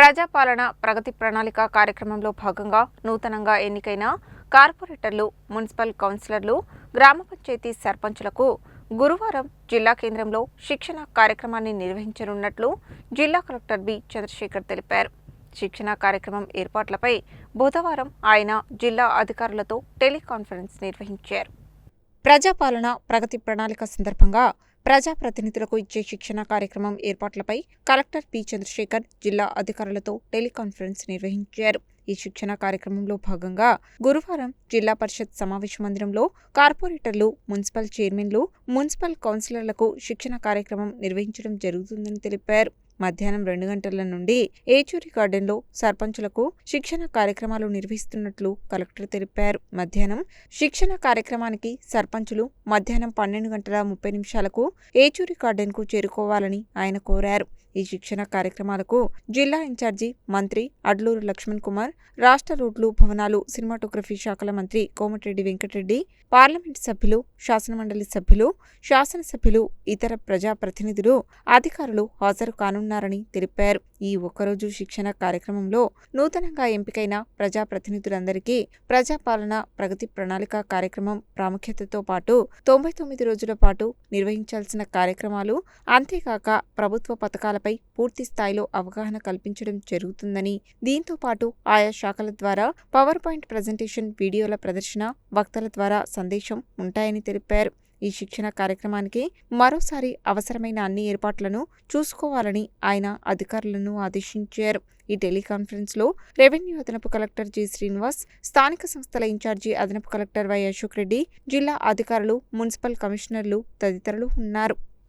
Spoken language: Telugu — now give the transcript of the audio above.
ప్రజాపాలన ప్రగతి ప్రణాళిక కార్యక్రమంలో భాగంగా నూతనంగా ఎన్నికైన కార్పొరేటర్లు, మున్సిపల్ కౌన్సిలర్లు, గ్రామ పంచాయతీ సర్పంచులకు గురువారం జిల్లా కేంద్రంలో శిక్షణ కార్యక్రమాన్ని నిర్వహించనున్నట్లు జిల్లా కలెక్టర్ బి. చంద్రశేఖర్ తెలిపారు. శిక్షణ కార్యక్రమం ఏర్పాట్లపై బుధవారం ఆయన జిల్లా అధికారులతో టెలికాన్ఫరెన్స్ నిర్వహించారు. ప్రజాపాలన ప్రగతి ప్రణాళిక సందర్భంగా ప్రజాప్రతినిధులకు ఇచ్చే శిక్షణ కార్యక్రమం ఏర్పాట్లపై కలెక్టర్ పి. చంద్రశేఖర్ జిల్లా అధికారులతో టెలికాన్ఫరెన్స్ నిర్వహించారు. ఈ శిక్షణ కార్యక్రమంలో భాగంగా గురువారం జిల్లా పరిషత్ సమావేశ మందిరంలో కార్పొరేటర్లు, మున్సిపల్ చైర్మన్లు, మున్సిపల్ కౌన్సిలర్లకు శిక్షణ కార్యక్రమం నిర్వహించడం జరుగుతుందని తెలిపారు. మధ్యాహ్నం 2 గంటల నుండి ఏచూరి గార్డెన్లో సర్పంచులకు శిక్షణ కార్యక్రమాలు నిర్వహిస్తున్నట్లు కలెక్టర్ తెలిపారు. మధ్యాహ్నం శిక్షణ కార్యక్రమానికి సర్పంచులు మధ్యాహ్నం 12:30 ఏచూరి గార్డెన్కు చేరుకోవాలని ఆయన కోరారు. ఈ శిక్షణ కార్యక్రమాలకు జిల్లా ఇన్ఛార్జి మంత్రి అడ్లూరు లక్ష్మణ్ కుమార్, రాష్ట్ర రోడ్లు, భవనాలు, సినిమాటోగ్రఫీ శాఖల మంత్రి కోమటిరెడ్డి వెంకటరెడ్డి, పార్లమెంటు సభ్యులు, శాసనమండలి సభ్యులు, శాసనసభ్యులు, ఇతర ప్రజాప్రతినిధులు, అధికారులు హాజరు కానున్నారని తెలిపారు. ఈ ఒక్కరోజు శిక్షణ కార్యక్రమంలో నూతనంగా ఎంపికైన ప్రజాప్రతినిధులందరికీ ప్రజాపాలన ప్రగతి ప్రణాళిక కార్యక్రమం ప్రాముఖ్యతతో పాటు 99 రోజుల పాటు నిర్వహించాల్సిన కార్యక్రమాలు, అంతేకాక ప్రభుత్వ పథకాలపై పూర్తి స్థాయిలో అవగాహన కల్పించడం జరుగుతుందని, దీంతో పాటు ఆయా శాఖల ద్వారా పవర్ పాయింట్ ప్రజెంటేషన్, వీడియోల ప్రదర్శన, వక్తల ద్వారా సందేశం ఉంటాయని తెలిపారు. ఈ శిక్షణ కార్యక్రమానికి మరోసారి అవసరమైన అన్ని ఏర్పాట్లను చూసుకోవాలని ఆయన అధికారులను ఆదేశించారు. ఈ టెలికాన్ఫరెన్స్లో రెవెన్యూ అదనపు కలెక్టర్ జి. శ్రీనివాస్, స్థానిక సంస్థల ఇన్ఛార్జి అదనపు కలెక్టర్ వై. అశోక్ రెడ్డి, జిల్లా అధికారులు, మున్సిపల్ కమిషనర్లు తదితరులు ఉన్నారు.